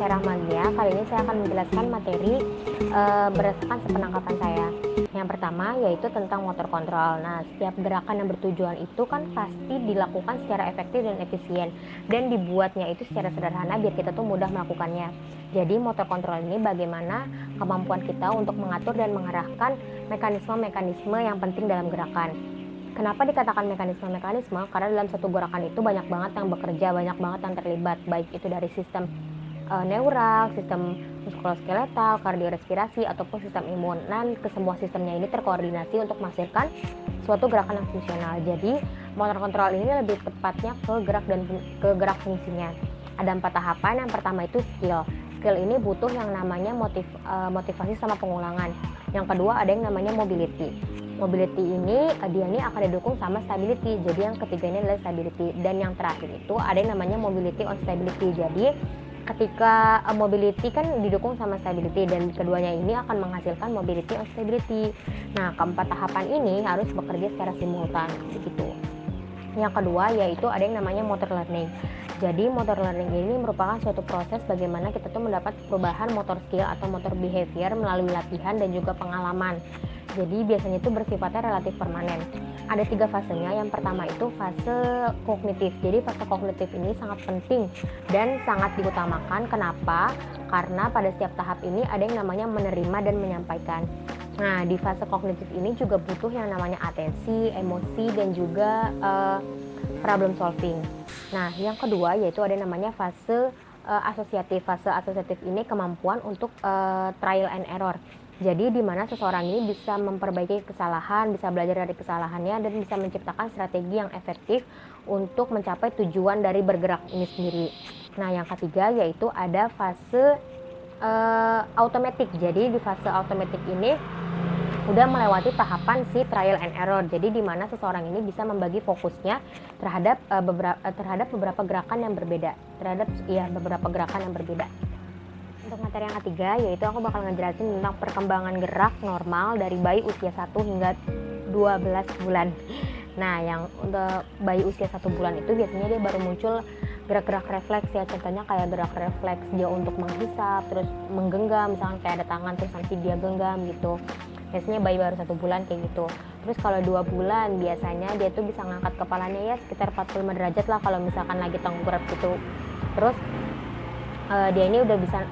saya Rahmadia. Kali ini saya akan menjelaskan materi berdasarkan sepenangkapan saya. Yang pertama yaitu tentang motor kontrol. Nah, setiap gerakan yang bertujuan itu kan pasti dilakukan secara efektif dan efisien, dan dibuatnya itu secara sederhana biar kita tuh mudah melakukannya. Jadi motor kontrol ini bagaimana kemampuan kita untuk mengatur dan mengarahkan mekanisme-mekanisme yang penting dalam gerakan. Kenapa dikatakan mekanisme-mekanisme? Karena dalam satu gerakan itu banyak banget yang bekerja, banyak banget yang terlibat, baik itu dari sistem neural, sistem muskuloskeletal, kardiorespirasi, ataupun sistem imun. Dan kesemua sistemnya ini terkoordinasi untuk menghasilkan suatu gerakan yang fungsional. Jadi motor kontrol ini lebih tepatnya ke gerak fungsinya. Ada 4 tahapan. Yang pertama itu skill. Skill ini butuh yang namanya motivasi sama pengulangan. Yang kedua ada yang namanya mobility. Mobility ini akan didukung sama stability. Jadi yang ketiga ini adalah stability. Dan yang terakhir itu ada yang namanya mobility on stability. Jadi ketika mobility kan didukung sama stability, dan keduanya ini akan menghasilkan mobility on stability. Nah, keempat tahapan ini harus bekerja secara simultan begitu. Yang kedua yaitu ada yang namanya motor learning. Jadi motor learning ini merupakan suatu proses bagaimana kita tuh mendapat perubahan motor skill atau motor behavior melalui latihan dan juga pengalaman. Jadi biasanya itu bersifatnya relatif permanen. Ada 3 fasenya. Yang pertama itu fase kognitif. Jadi fase kognitif ini sangat penting dan sangat diutamakan. Kenapa? Karena pada setiap tahap ini ada yang namanya menerima dan menyampaikan. Nah, di fase kognitif ini juga butuh yang namanya atensi, emosi, dan juga problem solving. Nah, yang kedua yaitu ada yang namanya fase asosiatif. Fase asosiatif ini kemampuan untuk trial and error. Jadi di mana seseorang ini bisa memperbaiki kesalahan, bisa belajar dari kesalahannya, dan bisa menciptakan strategi yang efektif untuk mencapai tujuan dari bergerak ini sendiri. Nah, yang ketiga yaitu ada fase automatic. Jadi di fase automatic ini udah melewati tahapan si trial and error. Jadi di mana seseorang ini bisa membagi fokusnya terhadap beberapa gerakan yang berbeda. Untuk materi yang ketiga yaitu aku bakal ngejelasin tentang perkembangan gerak normal dari bayi usia 1 hingga 12 bulan. Nah, yang untuk bayi usia 1 bulan itu biasanya dia baru muncul gerak-gerak refleks ya. Contohnya kayak gerak refleks dia untuk menghisap, terus menggenggam, misalkan kayak ada tangan terus nanti dia genggam gitu. Biasanya bayi baru 1 bulan kayak gitu. Terus kalau 2 bulan biasanya dia tuh bisa ngangkat kepalanya ya sekitar 45 derajat lah kalau misalkan lagi tengkurap gitu. Terus dia ini udah bisa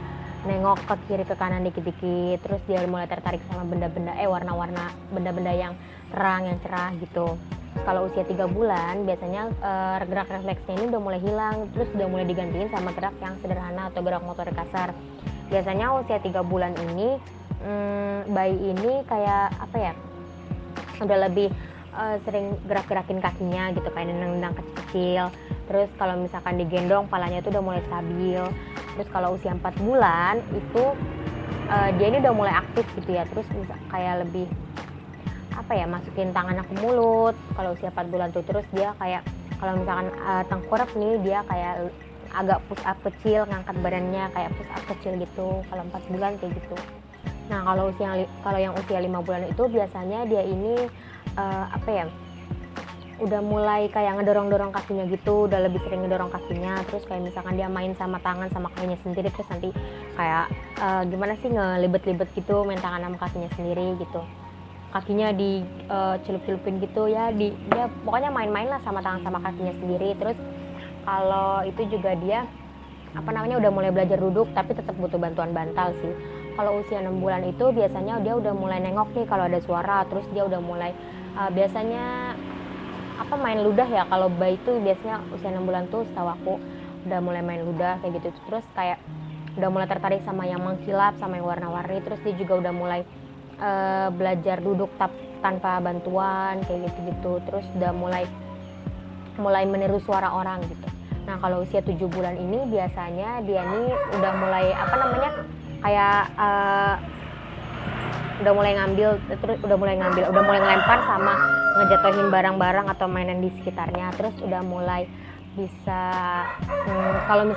nengok ke kiri ke kanan dikit-dikit, terus dia mulai tertarik sama benda-benda warna-warna, benda-benda yang terang, yang cerah gitu. Kalau usia 3 bulan biasanya gerak refleksnya ini udah mulai hilang, terus udah mulai digantiin sama gerak yang sederhana atau gerak motorik kasar. Biasanya usia 3 bulan ini bayi ini kayak apa ya, udah lebih sering gerak-gerakin kakinya gitu, kayak nendang-nendang kecil-kecil. Terus kalau misalkan digendong palanya itu udah mulai stabil. Terus kalau usia 4 bulan itu dia ini udah mulai aktif gitu ya. Terus kayak lebih apa ya, masukin tangannya ke mulut. Kalau usia 4 bulan tuh terus dia kayak kalau misalkan tengkurap nih dia kayak agak push up kecil, ngangkat badannya kayak push up kecil gitu. Kalau 4 bulan kayak gitu. Nah, kalau yang usia 5 bulan itu biasanya dia ini apa ya, udah mulai kayak ngedorong-dorong kakinya gitu, udah lebih sering ngedorong kakinya. Terus kayak misalkan dia main sama tangan sama kakinya sendiri, terus nanti kayak gimana sih, ngelibet-libet gitu, main tangan sama kakinya sendiri gitu, kakinya di celup-celupin gitu ya, dia pokoknya main-main lah sama tangan sama kakinya sendiri. Terus kalau itu juga dia udah mulai belajar duduk, tapi tetap butuh bantuan bantal sih. Kalau usia 6 bulan itu biasanya dia udah mulai nengok nih kalau ada suara. Terus dia udah mulai biasanya main ludah ya. Kalau bayi itu biasanya usia 6 bulan tuh setahu aku udah mulai main ludah kayak gitu. Terus kayak udah mulai tertarik sama yang mengkilap, sama yang warna-warni. Terus dia juga udah mulai belajar duduk tanpa bantuan kayak gitu-gitu. Terus udah mulai meniru suara orang gitu. Nah, kalau usia 7 bulan ini biasanya dia nih udah mulai udah mulai ngelempar sama ngejatuhin barang-barang atau mainan di sekitarnya. Terus udah mulai bisa kalau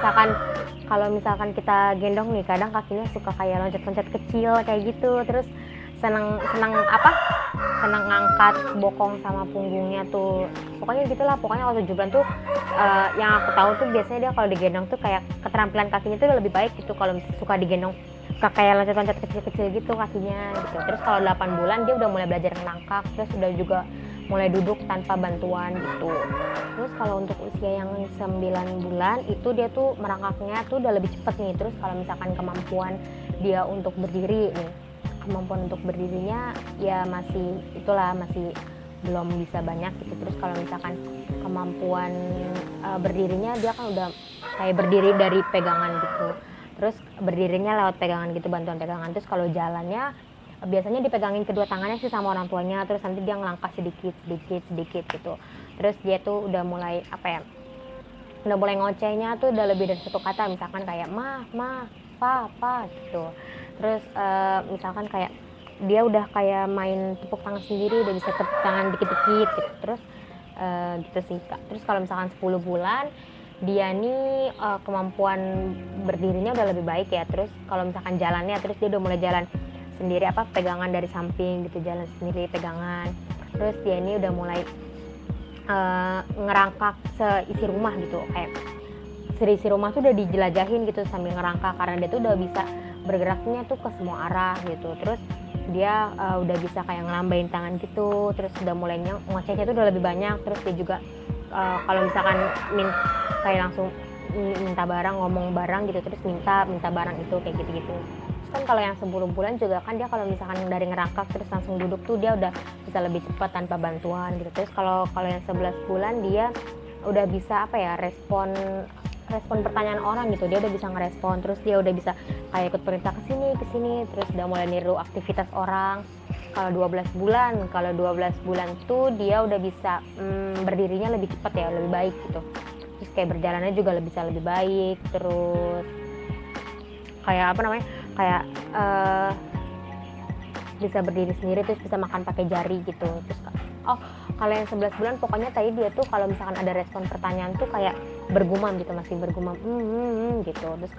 misalkan kita gendong nih, kadang kakinya suka kayak loncat-loncat kecil kayak gitu. Terus senang senang apa senang ngangkat bokong sama punggungnya tuh, pokoknya gitulah. Pokoknya kalau 7 bulan tuh yang aku tahu tuh biasanya dia kalau digendong tuh kayak keterampilan kakinya tuh lebih baik gitu kalau suka digendong, kayak loncat-loncat kecil-kecil gitu kakinya gitu. Terus kalau 8 bulan dia udah mulai belajar ngelangkak, terus udah juga mulai duduk tanpa bantuan gitu. Terus kalau untuk usia yang 9 bulan itu dia tuh merangkaknya tuh udah lebih cepet nih. Terus kalau misalkan kemampuan dia untuk berdiri nih, kemampuan untuk berdirinya ya masih belum bisa banyak gitu. Terus kalau misalkan kemampuan berdirinya dia kan udah kayak berdiri dari pegangan gitu. Terus berdirinya lewat pegangan gitu, bantuan pegangan. Terus kalau jalannya biasanya dipegangin kedua tangannya sih sama orang tuanya, terus nanti dia ngelangkah sedikit gitu. Terus dia tuh udah mulai udah mulai ngocehnya tuh udah lebih dari satu kata, misalkan kayak ma, pa gitu. Terus misalkan kayak dia udah kayak main tepuk tangan sendiri, udah bisa tepuk tangan dikit-dikit gitu. Terus gitu sih Kak. Terus kalau misalkan 10 bulan dia nih kemampuan berdirinya udah lebih baik ya. Terus kalau misalkan jalannya, terus dia udah mulai jalan sendiri, pegangan dari samping gitu, jalan sendiri pegangan. Terus dia ini udah mulai ngerangkak seisi rumah gitu, kayak seisi rumah tuh udah dijelajahin gitu sambil ngerangkak, karena dia tuh udah bisa bergeraknya tuh ke semua arah gitu. Terus dia udah bisa kayak ngelambain tangan gitu. Terus udah mulai ngocehnya tuh udah lebih banyak. Terus dia juga kalau misalkan kayak langsung minta barang, ngomong barang gitu, terus minta barang itu kayak gitu-gitu. Kan kalau yang 10 bulan juga kan dia kalau misalkan dari ngerangkak terus langsung duduk tuh dia udah bisa lebih cepat tanpa bantuan gitu. Terus kalau yang 11 bulan dia udah bisa respon pertanyaan orang gitu, dia udah bisa ngerespon. Terus dia udah bisa kayak ikut perintah ke sini, terus udah mulai niru aktivitas orang. Kalau 12 bulan tuh dia udah bisa berdirinya lebih cepat ya, lebih baik gitu. Terus kayak berjalannya juga bisa lebih baik. Terus kayak bisa berdiri sendiri, terus bisa makan pakai jari gitu. Terus kalau yang 11 bulan pokoknya tadi dia tuh kalau misalkan ada respon pertanyaan tuh kayak bergumam gitu, masih bergumam gitu. Terus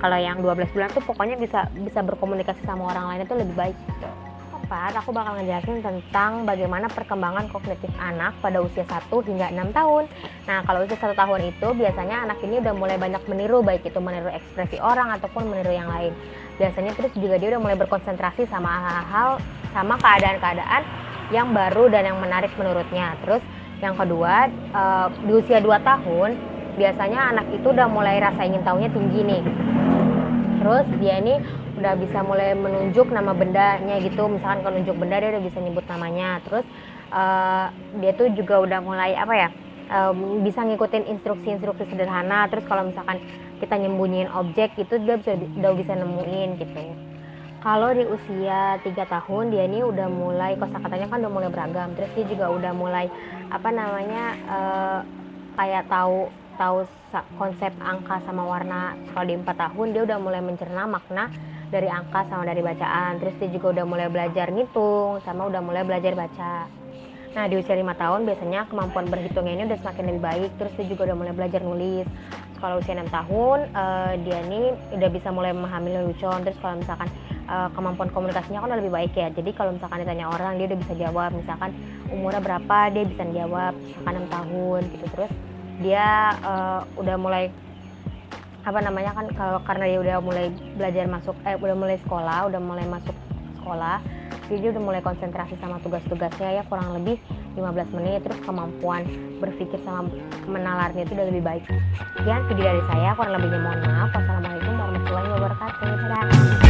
kalau yang 12 bulan tuh pokoknya bisa berkomunikasi sama orang lain itu lebih baik gitu. Aku bakal ngejelasin tentang bagaimana perkembangan kognitif anak pada usia 1 hingga 6 tahun. Nah, kalau usia 1 tahun itu biasanya anak ini udah mulai banyak meniru, baik itu meniru ekspresi orang ataupun meniru yang lain. Biasanya terus juga dia udah mulai berkonsentrasi sama hal-hal, sama keadaan-keadaan yang baru dan yang menarik menurutnya. Terus yang kedua, di usia 2 tahun biasanya anak itu udah mulai rasa ingin tahunya tinggi nih. Terus dia ini udah bisa mulai menunjuk nama bendanya gitu, misalkan kalau nunjuk benda dia udah bisa nyebut namanya. Terus dia tuh juga udah mulai bisa ngikutin instruksi sederhana. Terus kalau misalkan kita nyembunyiin objek itu dia udah bisa nemuin gitu. Kalau di usia 3 tahun dia ini udah mulai kosakatanya kan udah mulai beragam. Terus dia juga udah mulai kayak tahu konsep angka sama warna. Kalau di 4 tahun dia udah mulai mencerna makna dari angka sama dari bacaan. Terus dia juga udah mulai belajar ngitung sama udah mulai belajar baca. Nah, di usia 5 tahun biasanya kemampuan berhitungnya ini udah semakin lebih baik. Terus dia juga udah mulai belajar nulis. Kalau usia 6 tahun dia ini udah bisa mulai memahami lelucon. Terus kalau misalkan kemampuan komunikasinya kan udah lebih baik ya. Jadi kalau misalkan ditanya orang dia udah bisa jawab. Misalkan umurnya berapa dia bisa jawab, misalkan 6 tahun gitu. Terus dia udah mulai karena dia udah mulai belajar udah mulai masuk sekolah, jadi dia udah mulai konsentrasi sama tugas-tugasnya ya, kurang lebih 15 menit. Terus kemampuan berpikir sama menalarnya itu udah lebih baik. Sekian video dari saya, kurang lebihnya mohon maaf. Wassalamualaikum warahmatullahi wabarakatuh. Dadah.